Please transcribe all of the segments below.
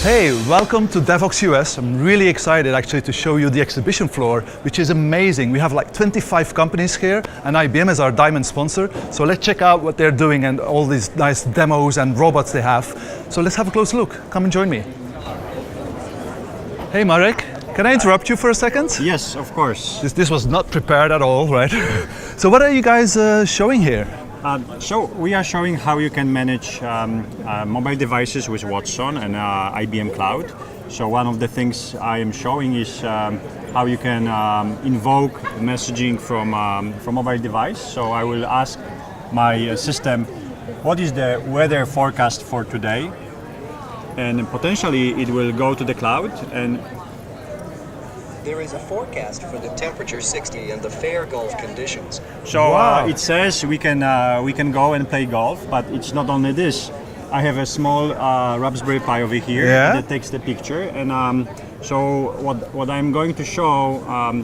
Hey, welcome to Devoxx US. I'm really excited actually to show you the exhibition floor, which is amazing. We have like 25 companies here and IBM is our diamond sponsor. So let's check out what they're doing and all these nice demos and robots they have. So let's have a close look. Come and join me. Hey Marek, can I interrupt you for a second? Yes, of course. This was not prepared at all, right? So what are you guys showing here? So we are showing how you can manage mobile devices with Watson and IBM Cloud. So one of the things I am showing is how you can invoke messaging from mobile device. So I will ask my system, what is the weather forecast for today? And potentially it will go to the cloud and there is a forecast for the temperature 60 and the fair golf conditions. so Wow. it says we can go and play golf, but it's not only this. I have a small Raspberry Pi over here that takes the picture, and so what I'm going to show,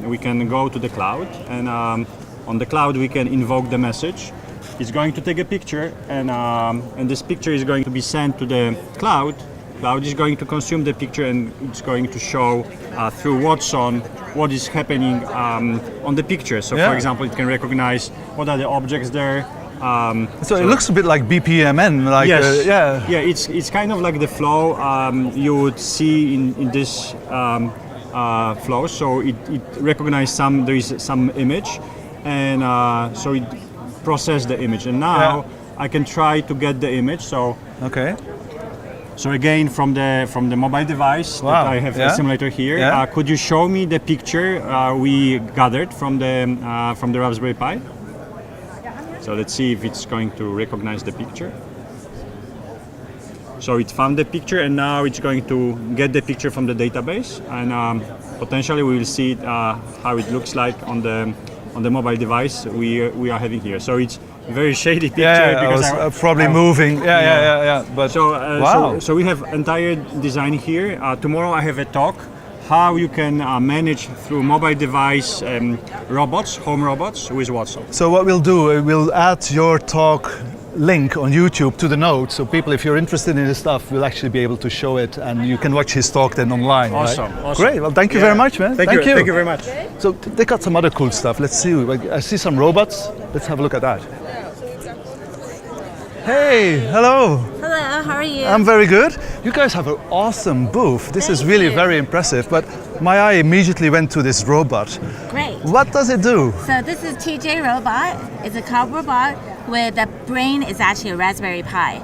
we can go to the cloud, and on the cloud we can invoke the message. It's going to take a picture, and this picture is going to be sent to the cloud. Cloud is going to consume the picture and it's going to show through Watson what is happening on the picture. So for example, it can recognize what are the objects there. So it looks a bit like BPMN, like yes, it's kind of like the flow you would see in this flow. So it recognizes there is some image, and so it processes the image. And now I can try to get the image. So okay. So again, from the mobile device that I have a simulator here, could you show me the picture we gathered from the Raspberry Pi? So let's see if it's going to recognize the picture. So it found the picture, and now it's going to get the picture from the database, and potentially we will see how it looks like on the mobile device we are having here. So it's very shady picture because I was probably moving. But so we have entire design here. Tomorrow I have a talk how you can manage through mobile device robots, home robots with Watson. So what we'll do, we'll add your talk link on YouTube to the notes, so people, if you're interested in this stuff, will actually be able to show it, and you can watch his talk then online. Awesome, right? awesome. Great. Well, thank you very much, man. Thank you very much. So they got some other cool stuff. Let's see. I see some robots. Let's have a look at that. Hey, hello. Hello, how are you? I'm very good. You guys have an awesome booth. This is really very impressive, but my eye immediately went to this robot. Great. What does it do? So this is TJ Robot. It's a car robot where the brain is actually a Raspberry Pi.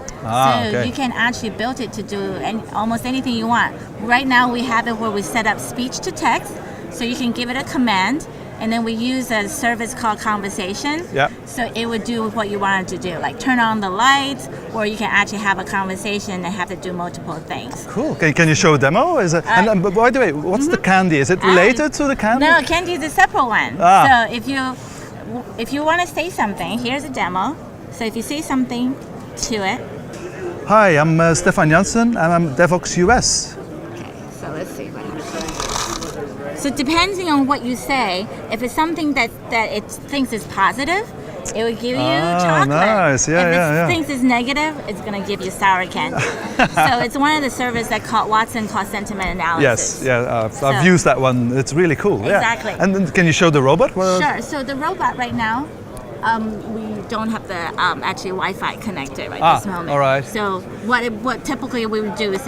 So you can actually build it to do almost anything you want. Right now we have it where we set up speech to text, so you can give it a command, and then we use a service called Conversation. So it would do what you want it to do, like turn on the lights, or you can actually have a conversation and have to do multiple things. Cool. Can you show a demo? Is it? And by the way, what's the candy? Is it related to the candy? No, candy is a separate one. So if you want to say something, here's a demo. So if you say something to it. Hi, I'm Stefan Janssen and I'm Devoxx US. Okay, so let's see what happens. So depending on what you say, if it's something that it thinks is positive, it will give you chocolate. Nice. If it thinks it's negative, it's going to give you sour candy. So it's one of the services that Watson calls sentiment analysis. Yes, I've used that one. It's really cool. Exactly. And then can you show the robot? Sure. So the robot right now, we don't have the actually Wi-Fi connected right this moment. All right. So what typically we would do is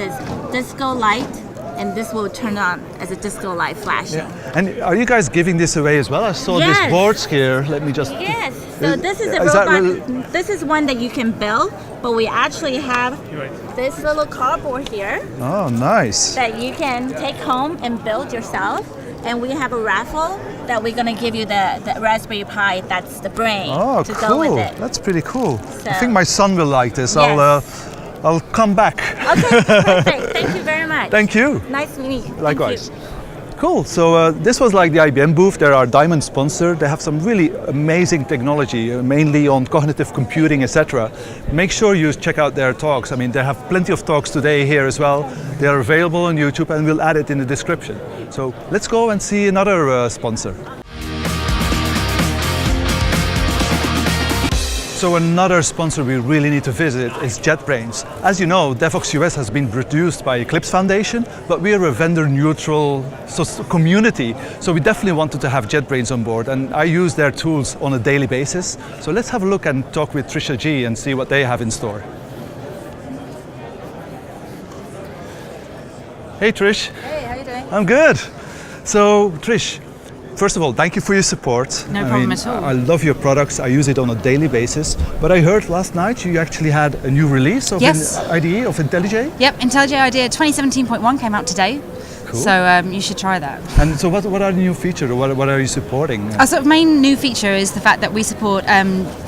disco light, and this will turn on as a disco light flashing. And are you guys giving this away as well? I saw this boards here. Let me just. Yes. So this is a robot. This is one that you can build, but we actually have this little cardboard here. Oh, nice. That you can take home and build yourself. And we have a raffle that we're going to give you the Raspberry Pi. That's the brain to go with it. That's pretty cool. So, I think my son will like this. Yes. I'll come back. Okay, perfect. Thank you very much. Thank you. Nice to meet you. Likewise. Cool. So this was like the IBM booth. They're our diamond sponsor. They have some really amazing technology, mainly on cognitive computing, etc. Make sure you check out their talks. I mean, they have plenty of talks today here as well. They are available on YouTube, and we'll add it in the description. So let's go and see another sponsor. So another sponsor we really need to visit is JetBrains. As you know, Devoxx US has been produced by Eclipse Foundation, but we are a vendor-neutral community, so we definitely wanted to have JetBrains on board, and I use their tools on a daily basis. So let's have a look and talk with Trisha G and see what they have in store. Hey Trish. Hey, how you doing? I'm good. So Trish, first of all, thank you for your support. No problem at all. I love your products. I use it on a daily basis. But I heard last night you actually had a new release of Yes. an IDE of IntelliJ. Yep, IntelliJ IDEA 2017.1 came out today. Cool. So you should try that. And so what are the new features? What are you supporting? Our sort of main new feature is the fact that we support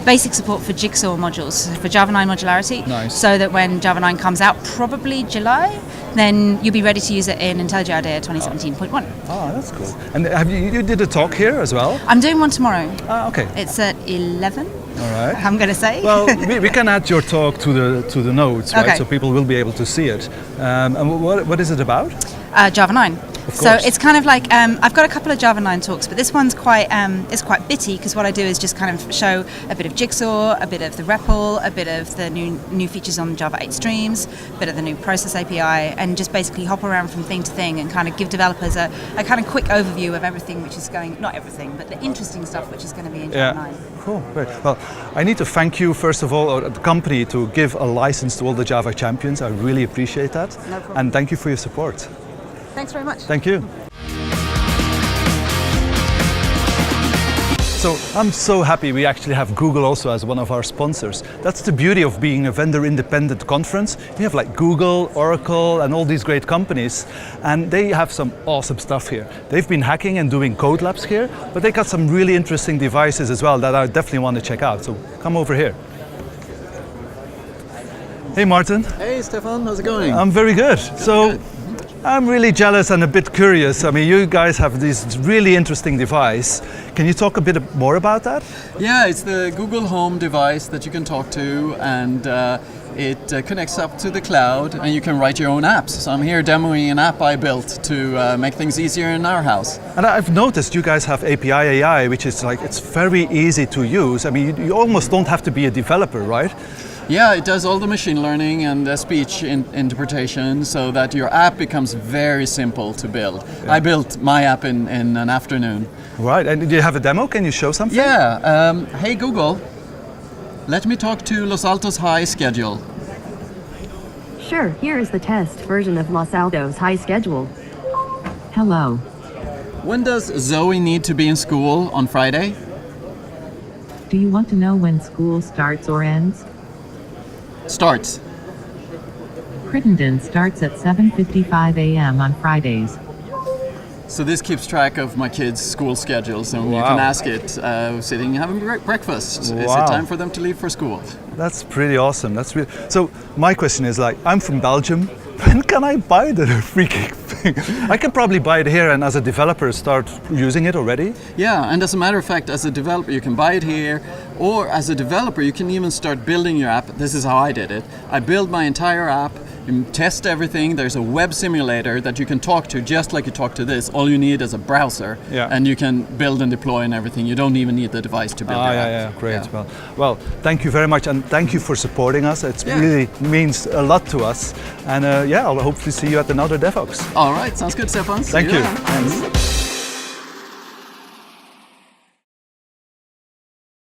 basic support for Jigsaw modules, for Java 9 modularity. Nice. So that when Java 9 comes out, probably July, then you'll be ready to use it in IntelliJ IDEA 2017.1. Ah, that's cool. And have you did a talk here as well? I'm doing one tomorrow. Ah, okay. It's at 11. All right. I'm going to say. Well, we can add your talk to the notes, right? Okay. So people will be able to see it. And what is it about? Java 9. Of So course. it's kind of like I've got a couple of Java 9 talks, but this one's quite bitty because what I do is just kind of show a bit of Jigsaw, a bit of the REPL, a bit of the new features on Java 8 streams, a bit of the new process API, and just basically hop around from thing to thing and kind of give developers a kind of quick overview of everything which is going, not everything, but the interesting stuff which is going to be in Java 9. Cool. Great. Well, I need to thank you first of all, the company, to give a license to all the Java champions. I really appreciate that. No problem. And thank you for your support. Thanks very much. Thank you. So I'm so happy we actually have Google also as one of our sponsors. That's the beauty of being a vendor-independent conference. You have like Google, Oracle, and all these great companies, and they have some awesome stuff here. They've been hacking and doing code labs here, but they got some really interesting devices as well that I definitely want to check out. So come over here. Hey Martin. Hey Stefan, how's it going? I'm very good. So I'm really jealous and a bit curious. I mean, you guys have this really interesting device. Can you talk a bit more about that? Yeah, it's the Google Home device that you can talk to, and it connects up to the cloud, and you can write your own apps. So I'm here demoing an app I built to make things easier in our house. And I've noticed you guys have API AI, which is like, it's very easy to use. I mean, you almost don't have to be a developer, right? Yeah, it does all the machine learning and the speech interpretation so that your app becomes very simple to build. Yeah. I built my app in an afternoon. Right, and do you have a demo? Can you show something? Yeah, hey Google, let me talk to Los Altos High schedule. Sure, here is the test version of Los Altos High schedule. Hello. When does Zoe need to be in school on Friday? Do you want to know when school starts or ends? Starts. Crittenden starts at 7:55 a.m. on Fridays. So this keeps track of my kids' school schedules, and you can ask it sitting having breakfast. Is it time for them to leave for school? That's pretty awesome. That's really. So my question is like, I'm from Belgium. When can I buy the freaking thing? I can probably buy it here and as a developer start using it already. Yeah, and as a matter of fact, as a developer you can buy it here, or as a developer you can even start building your app. This is how I did it. I built my entire app, you test everything. There's a web simulator that you can talk to just like you talk to this. All you need is a browser, and you can build and deploy and everything. You don't even need the device to build your app. Yeah, great. Yeah. Well, thank you very much, and thank you for supporting us. It really means a lot to us. And I'll hopefully see you at another Devoxx. All right, sounds good, Stefan. Thank you. Thanks.